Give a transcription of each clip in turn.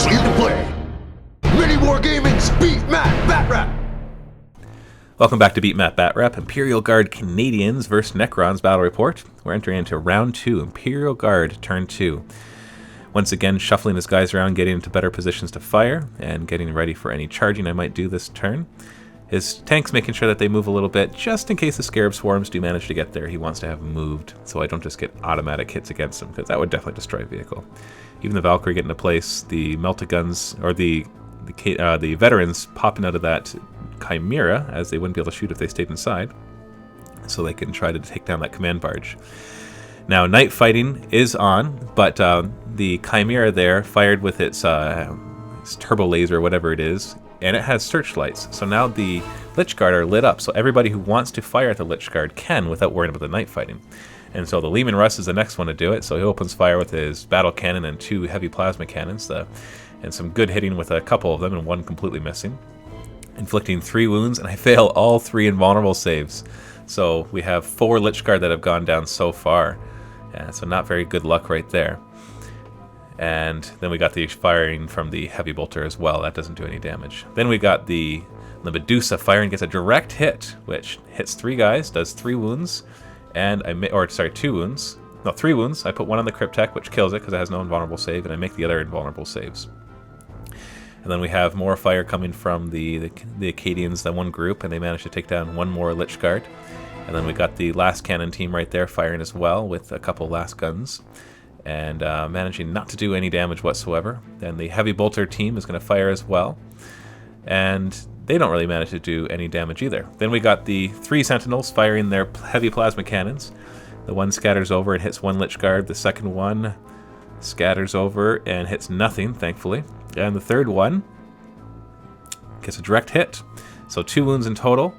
Fox into play. Mini War Gaming's Beat Matt Bat Rap. Welcome back to Beat Matt Bat Rap, Imperial Guard Canadians vs. Necrons Battle Report. We're entering into Round 2, Imperial Guard, Turn 2. Once again, shuffling his guys around, getting into better positions to fire, and getting ready for any charging I might do this turn. His tank's making sure that they move a little bit, just in case the Scarab Swarms do manage to get there. He wants to have them moved, so I don't just get automatic hits against them, because that would definitely destroy a vehicle. Even the Valkyrie getting into place, the melta guns, or the veterans popping out of that Chimera, as they wouldn't be able to shoot if they stayed inside, so they can try to take down that command barge. Now, night fighting is on, but the Chimera there fired with its turbo laser, whatever it is, and it has searchlights. So now the Lich Guard are lit up, so everybody who wants to fire at the Lich Guard can without worrying about the night fighting. And so the Leman Russ is the next one to do it, so he opens fire with his battle cannon and 2 heavy plasma cannons, and some good hitting with a couple of them and 1 completely missing. Inflicting 3 wounds, and I fail all 3 invulnerable saves. So we have 4 Lich Guard that have gone down so far. So not very good luck right there. And then we got the firing from the Heavy Bolter as well. That doesn't do any damage. Then we got the Medusa firing, gets a direct hit, which hits 3 guys, does 3 wounds, and 2 wounds. No, 3 wounds. I put 1 on the Cryptek, which kills it because it has no invulnerable save, and I make the other invulnerable saves. And then we have more fire coming from the Acadians, that one group, and they managed to take down 1 more Lich Guard. And then we got the last cannon team right there firing as well with a couple last guns, and managing not to do any damage whatsoever. Then the Heavy Bolter team is going to fire as well, and they don't really manage to do any damage either. Then we got the 3 Sentinels firing their heavy plasma cannons. The one scatters over and hits 1 Lich Guard. The second one scatters over and hits nothing, thankfully. And the third one gets a direct hit. So 2 wounds in total.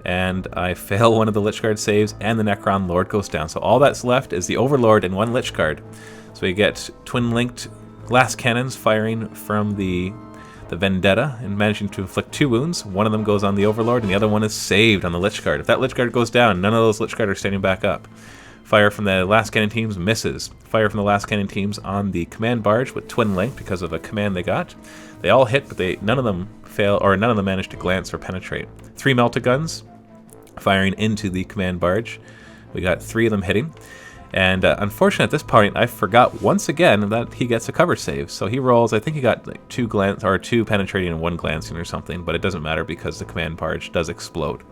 And I fail 1 of the Lich Guard saves, and the Necron Lord goes down. So all that's left is the Overlord and 1 Lich Guard. So we get twin-linked glass cannons firing from the Vendetta and managing to inflict 2 wounds. 1 of them goes on the Overlord, and the other one is saved on the Lich Guard. If that Lich Guard goes down, none of those Lich Guard are standing back up. Fire from the last cannon teams misses. Fire from the last cannon teams on the command barge with twin link because of a command they got. They all hit, but none of them fail, or none of them managed to glance or penetrate. 3 melta guns firing into the command barge. We got 3 of them hitting. And unfortunately, at this point, I forgot once again that he gets a cover save. So he rolls. I think he got like 2 penetrating and 1 glancing or something, but it doesn't matter because the command barge does explode.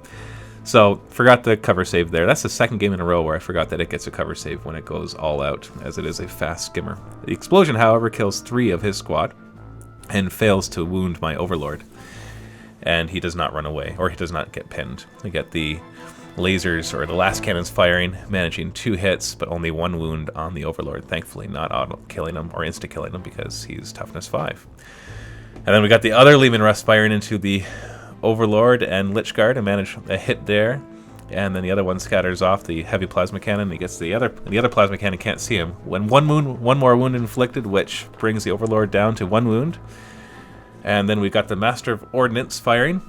So, forgot the cover save there. That's the second game in a row where I forgot that it gets a cover save when it goes all out, as it is a fast skimmer. The explosion, however, kills 3 of his squad and fails to wound my Overlord. And he does not run away, or he does not get pinned. We get the lasers, or the last cannons firing, managing 2 hits, but only 1 wound on the Overlord. Thankfully, not auto-killing him, or insta-killing him, because he's toughness 5. And then we got the other Leman Russ firing into the Overlord and Lich Guard and manage a hit there, and then the other one scatters off the heavy plasma cannon. He gets the other plasma cannon can't see him. When 1 more wound inflicted, which brings the Overlord down to 1 wound. And then we got the Master of Ordnance firing,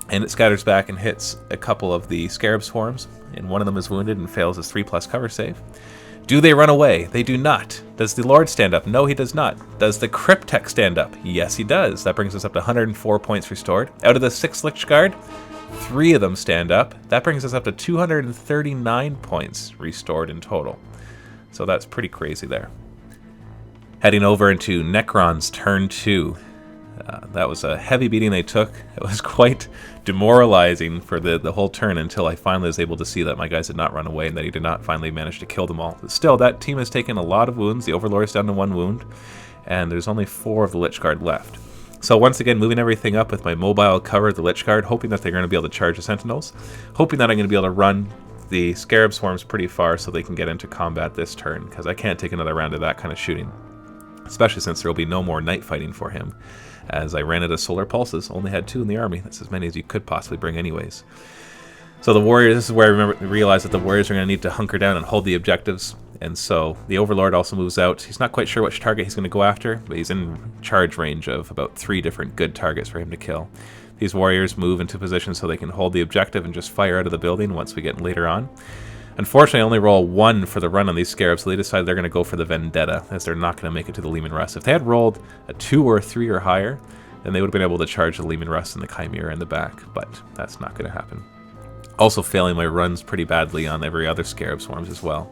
and it scatters back and hits a couple of the Scarab Swarms, and 1 of them is wounded and fails his 3+ cover save. Do they run away? They do not. Does the Lord stand up? No, he does not. Does the Cryptek stand up? Yes, he does. That brings us up to 104 points restored. Out of the 6 Lich Guard, 3 of them stand up. That brings us up to 239 points restored in total. So that's pretty crazy there. Heading over into Necrons Turn 2. That was a heavy beating they took. It was quite demoralizing for the whole turn until I finally was able to see that my guys did not run away and that he did not finally manage to kill them all. But still, that team has taken a lot of wounds. The Overlord is down to 1 wound, and there's only 4 of the Lich Guard left. So once again, moving everything up with my mobile cover of the Lich Guard, hoping that they're going to be able to charge the Sentinels, hoping that I'm going to be able to run the Scarab Swarms pretty far so they can get into combat this turn, because I can't take another round of that kind of shooting, especially since there will be no more night fighting for him. As I ran out of solar pulses, only had 2 in the army. That's as many as you could possibly bring anyways. So the Warriors, this is where I realized that the Warriors are going to need to hunker down and hold the objectives. And so the Overlord also moves out. He's not quite sure which target he's going to go after, but he's in charge range of about 3 different good targets for him to kill. These Warriors move into position so they can hold the objective and just fire out of the building once we get later on. Unfortunately, I only roll 1 for the run on these Scarabs, so they decided they're going to go for the Vendetta, as they're not going to make it to the Lehman Russ. If they had rolled a 2 or a 3 or higher, then they would have been able to charge the Lehman Russ and the Chimera in the back, but that's not going to happen. Also failing my runs pretty badly on every other Scarab Swarms as well.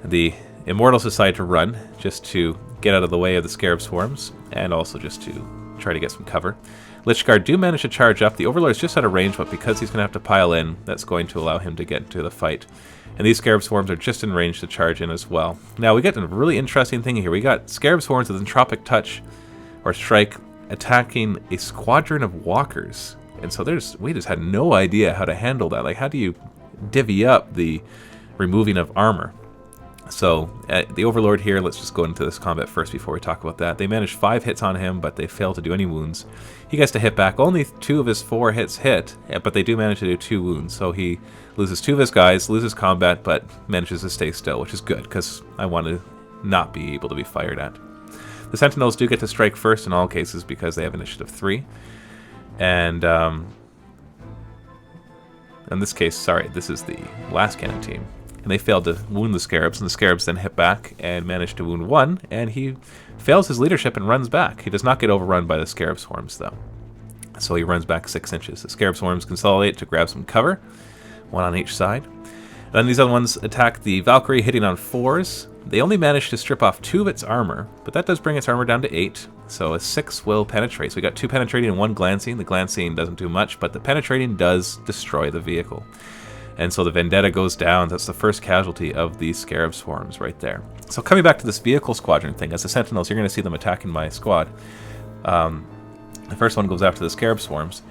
The Immortals decide to run, just to get out of the way of the Scarab Swarms, and also just to try to get some cover. Lich Guard do manage to charge up. The Overlord's just out of range, but because he's going to have to pile in, that's going to allow him to get into the fight. And these Scarab Swarms are just in range to charge in as well. Now, we get a really interesting thing here. We got Scarab Swarms with Entropic Touch, or Strike, attacking a squadron of walkers. And so we just had no idea how to handle that. Like, how do you divvy up the removing of armor? So, the Overlord here, let's just go into this combat first before we talk about that. They managed 5 hits on him, but they failed to do any wounds. He gets to hit back. Only 2 of his 4 hits hit, but they do manage to do 2 wounds. So he loses 2 of his guys, loses combat, but manages to stay still, which is good, because I want to not be able to be fired at. The Sentinels do get to strike first in all cases, because they have initiative 3. And in this case, sorry, this is the last cannon team. And they failed to wound the Scarabs, and the Scarabs then hit back and manage to wound 1, and he fails his leadership and runs back. He does not get overrun by the Scarab Swarms, though. So he runs back 6 inches. The Scarab Swarms consolidate to grab some cover, 1 on each side. And then these other ones attack the Valkyrie, hitting on 4s. They only manage to strip off 2 of its armor, but that does bring its armor down to 8, so a 6 will penetrate. So we got 2 penetrating and 1 glancing. The glancing doesn't do much, but the penetrating does destroy the vehicle. And so the Vendetta goes down. That's the first casualty of these Scarab Swarms right there. So coming back to this vehicle squadron thing, as the Sentinels, you're going to see them attacking my squad. The first one goes after the Scarab Swarms.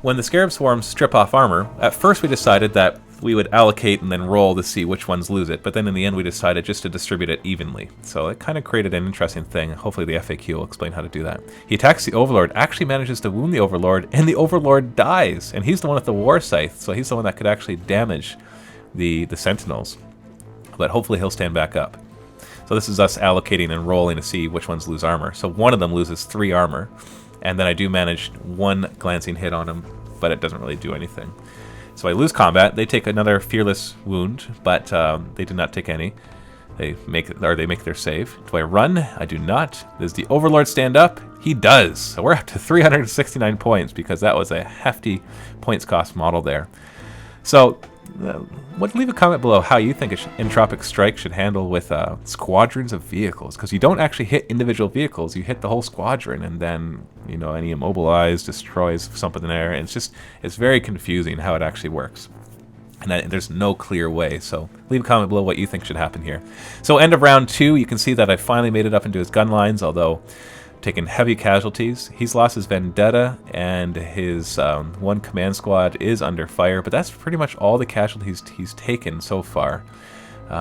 When the Scarab Swarms strip off armor, at first we decided that we would allocate and then roll to see which ones lose it, but then in the end we decided just to distribute it evenly. So it kind of created an interesting thing. Hopefully the FAQ will explain how to do that. He attacks the Overlord, actually manages to wound the Overlord, and the Overlord dies, and he's the one with the War Scythe, so he's the one that could actually damage the Sentinels. But hopefully he'll stand back up. So this is us allocating and rolling to see which ones lose armor. So one of them loses 3 armor, and then I do manage 1 glancing hit on him, but it doesn't really do anything. So I lose combat. They take another fearless wound, but they do not take any. They make their save. Do I run? I do not. Does the Overlord stand up? He does. So we're up to 369 points because that was a hefty points cost model there. So leave a comment below how you think Entropic Strike should handle with squadrons of vehicles, because you don't actually hit individual vehicles, you hit the whole squadron, and then any immobilized destroys something in there. And it's very confusing how it actually works, and there's no clear way. So leave a comment below what you think should happen here. So end of round 2, you can see that I finally made it up into his gun lines, although taken heavy casualties. He's lost his Vendetta, and his 1 command squad is under fire, but that's pretty much all the casualties he's taken so far,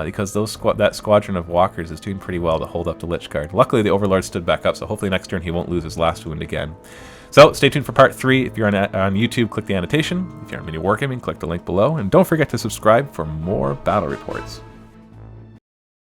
because that squadron of walkers is doing pretty well to hold up the Lich Guard. Luckily, the Overlord stood back up, so hopefully next turn he won't lose his last wound again. So stay tuned for part 3. If you're on YouTube, click the annotation. If you're on Mini Wargaming, click the link below, and don't forget to subscribe for more battle reports.